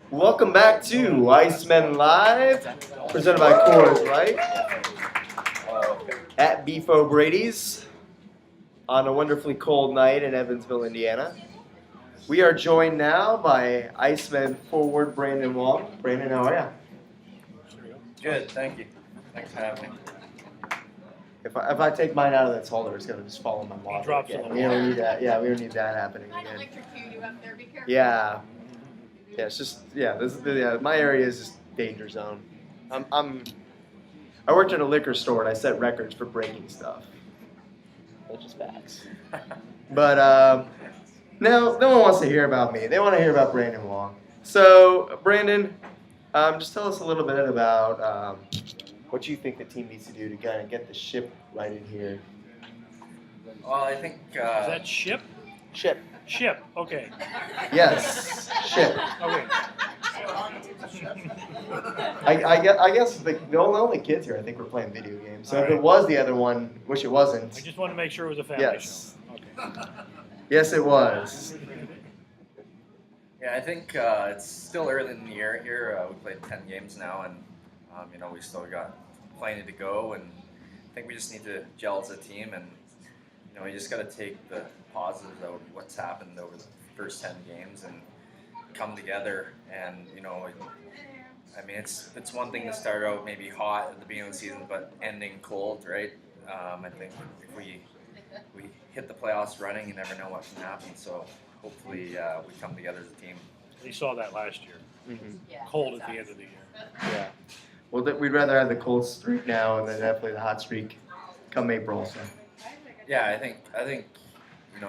Welcome back to Icemen Live, presented by Coors Light at Beefo Brady's on a wonderfully cold night in Evansville, Indiana. We are joined now by Iceman forward Brandon Wong. Brandon, how are you? Good, thank you. Thanks for having me. If I take mine out of its holder, it's gonna just fall in my water. Drops again. in the We don't water. need that. Yeah, we don't need that happening Might again. electrocute you up there, be careful. Yeah. Yeah, it's just This is my area is just danger zone. I worked at a liquor store and I set records for breaking stuff. That's just facts. But no one wants to hear about me. They want to hear about Brandon Wong. So Brandon, just tell us a little bit about what you think the team needs to do to kind of get the ship righted here. Well, I think Is that ship? Ship. Ship. Okay. Yes. Ship. Okay. I guess the only kids here I think were playing video games. So if it was the other one, which it wasn't. I just wanted to make sure it was a family Yes. show. Okay. Yes, it was. yeah, I think it's still early in the year here. We played 10 games now, and we still got plenty to go. And I think we just need to gel as a team, and we just got to take the positives out of what's happened over the first 10 games and come together. And it's one thing to start out maybe hot at the beginning of the season, but ending cold, right? I think if we hit the playoffs running, you never know what can happen. So hopefully we come together as a team. We saw that last year. Mm-hmm. Yeah, Cold at sucks. the end of the year. Yeah. Well, we'd rather have the cold streak now and then definitely the hot streak come April. So. Yeah, I think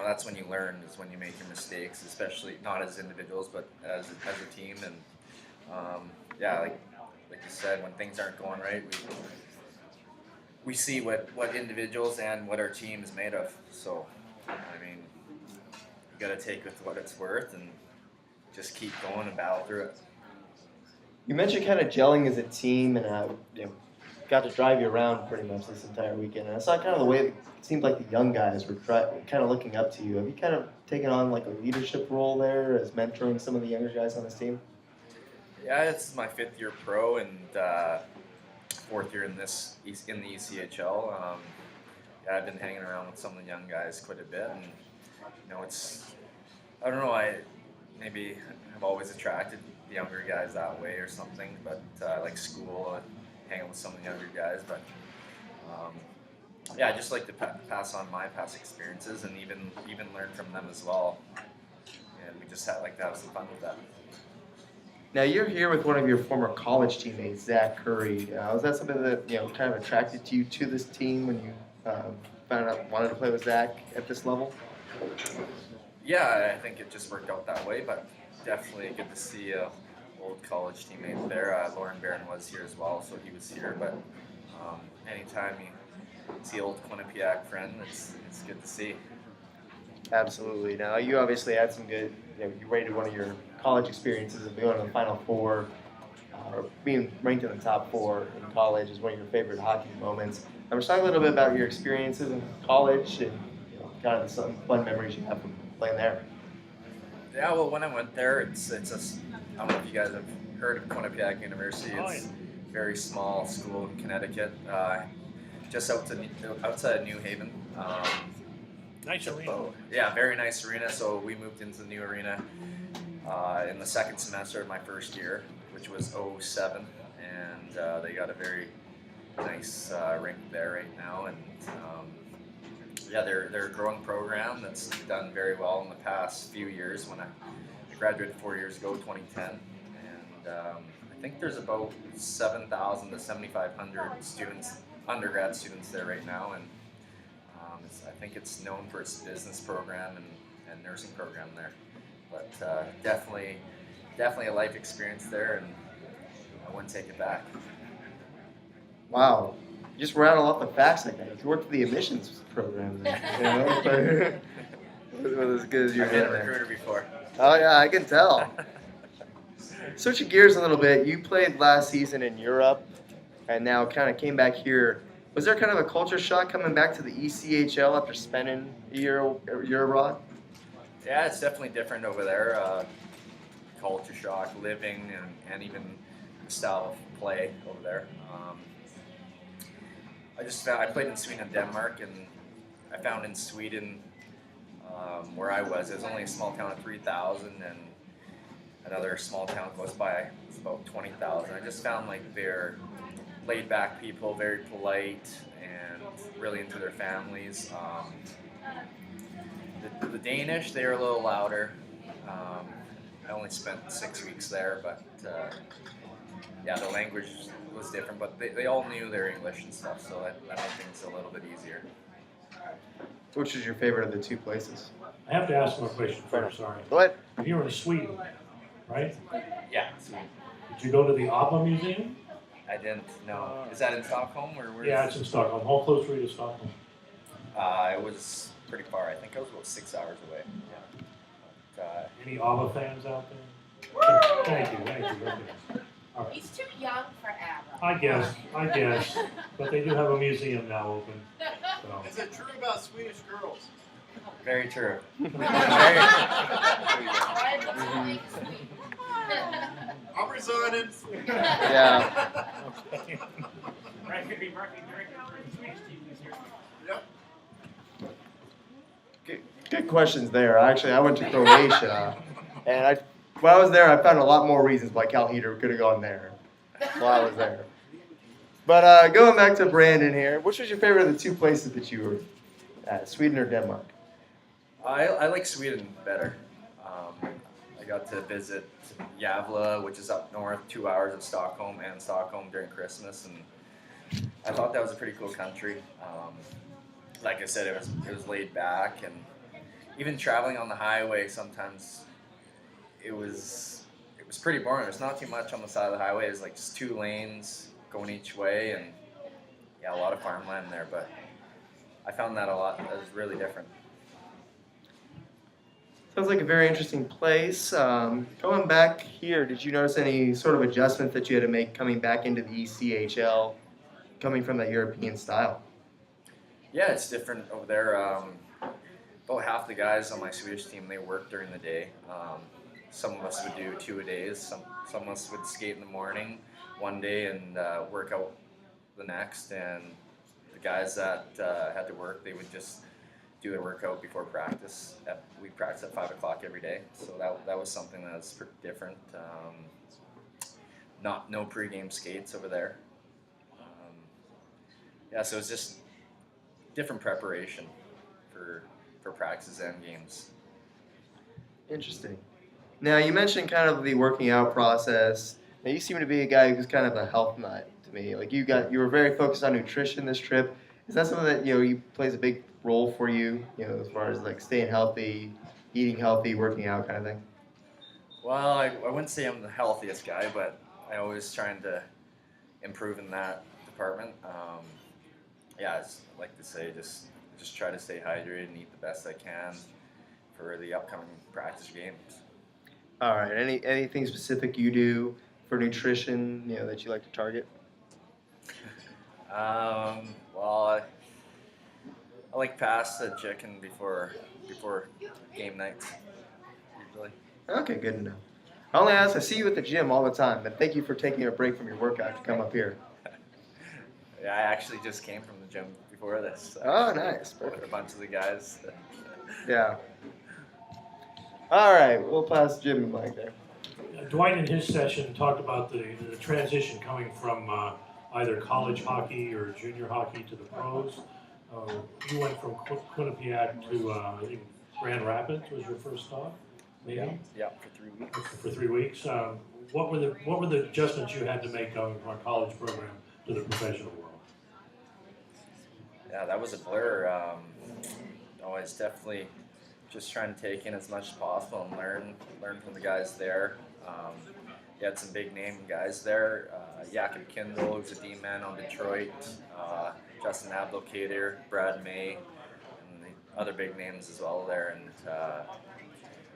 that's when you learn, is when you make your mistakes, especially not as individuals but as a team. And like you said, when things aren't going right, we see what individuals and what our team is made of. So you got to take it with what it's worth and just keep going and battle through it. You mentioned kind of gelling as a team, and got to drive you around pretty much this entire weekend. And I saw kind of the way it seemed like the young guys were kind of looking up to you. Have you kind of taken on like a leadership role there as mentoring some of the younger guys on this team? Yeah, this is my 5th year pro and 4th year in the ECHL. I've been hanging around with some of the young guys quite a bit, and I don't know, maybe have always attracted the younger guys that way or something, but I like school and hanging with some of the younger guys. But I just like to pass on my past experiences and even learn from them as well. And we just like to have some fun with that. Now you're here with one of your former college teammates, Zach Curry. Was that something that kind of attracted you to this team when you wanted to play with Zach at this level? Yeah, I think it just worked out that way, but definitely good to see a old college teammate there. Lauren Barron was here as well, so he was here. But anytime you see old Quinnipiac friend, it's good to see. Absolutely. Now you obviously had some good. You rated one of your college experiences of going to the Final Four, or being ranked in the top 4 in college is one of your favorite hockey moments. I'm just talking a little bit about your experiences in college and kind of some fun memories you have from playing there. Yeah, well, when I went there, it's I don't know if you guys have heard of Quinnipiac University. It's a very small school in Connecticut, just outside of New Haven. Nice arena. Yeah, very nice arena. So we moved into the new arena in the second semester of my first year, which was 07, and they got a very nice rink there right now. And they're a growing program that's done very well in the past few years. When I graduated 4 years ago, 2010, and I think there's about 7,000 to 7,500 students, undergrad students there right now, and I think it's known for its business program and nursing program there. But definitely a life experience there, and I wouldn't take it back. Wow. You just rattle off the facts like that. You worked for the admissions program there. It was as good as you're I've been a getting there. recruiter before. Oh, yeah, I can tell. Switching gears a little bit, you played last season in Europe and now kind of came back here. Was there kind of a culture shock coming back to the ECHL after spending a year abroad? Yeah, it's definitely different over there. culture shock, living, and even the style of play over there. I played in Sweden and Denmark, and I found in Sweden, where I was, it was only a small town of 3,000, and another small town close by was about 20,000. I just found like they're laid back people, very polite, and really into their families. The Danish, they were a little louder. I only spent 6 weeks there, but yeah, the language was different, but they all knew their English and stuff, so that made things a little bit easier. Which is your favorite of the two places? I have to ask one question first, sorry. Go ahead. You were in Sweden, right? Yeah. Did you go to the ABBA Museum? I didn't know. Is that in Stockholm or where? Yeah, it's in Stockholm. How close were you to Stockholm? It was pretty far. I think I was about 6 hours away. Yeah. But, Any ABBA fans out there? Thank you. Okay. All right. He's too young for ABBA. I guess. But they do have a museum now open. So. Is it true about Swedish girls? very true. Right, let's make it sweet. I'm resigning. Yeah. Okay. Right, could be marketing director for the Swedish team this year. Yep. Good questions there. Actually, I went to Croatia, and when I was there, I found a lot more reasons why Cal Heater could have gone there while I was there. But going back to Brandon here, which was your favorite of the two places that you were at, Sweden or Denmark? I like Sweden better. I got to visit Gävle, which is up north, 2 hours of Stockholm, and Stockholm during Christmas, and I thought that was a pretty cool country. Like I said, it was laid back, and even traveling on the highway sometimes it was pretty boring. There's not too much on the side of the highway. It's like just 2 lanes going each way, and yeah, a lot of farmland there. But I found that was really different. Sounds like a very interesting place. Going back here, did you notice any sort of adjustment that you had to make coming back into the ECHL, coming from that European style? Yeah, it's different over there. About half the guys on my Swedish team, they work during the day. Some of us would do 2-a-days. Some of us would skate in the morning one day and work out the next. And the guys that had to work, they would just do their workout before practice. We practice at 5 o'clock every day, so that was something that was pretty different. No pregame skates over there. Yeah, so it's just different preparation for practices and games. Interesting. Now, you mentioned kind of the working out process. Now, you seem to be a guy who's kind of a health nut to me. Like you were very focused on nutrition this trip. Is that something that plays a big role for you? As far as like staying healthy, eating healthy, working out, kind of thing. Well, I wouldn't say I'm the healthiest guy, but I always trying to improve in that department. Yeah, I just like to say just try to stay hydrated and eat the best I can for the upcoming practice games. All right. Anything specific you do for nutrition, that you like to target? Well, I like pasta, chicken before game nights usually. Okay, good to know. I only ask. I see you at the gym all the time, but thank you for taking a break from your workout to come up here. Yeah, I actually just came from the gym before this. So Oh, nice. with Perfect. a bunch of the guys. Yeah. All right, we'll pass Jim the mic there. Dwight in his session talked about the transition coming from either college hockey or junior hockey to the pros. You went from Quinnipiac to I think Grand Rapids was your first stop, maybe? Yeah, for 3 weeks. For 3 weeks. What were the adjustments you had to make going from a college program to the professional world? Yeah, that was a blur. It's definitely just trying to take in as much as possible and learn from the guys there. You had some big name guys there. Jakob Kindle, who's a D-man on Detroit. Justin Abdelkader, Brad May, and the other big names as well there. And I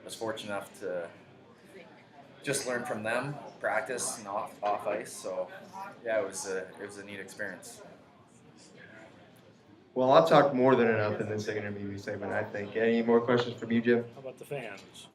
was fortunate enough to just learn from them, practice and off ice. So yeah, it was a neat experience. Well, I've talked more than enough in this interview segment, I think. Any more questions from you, Jim? How about the fans?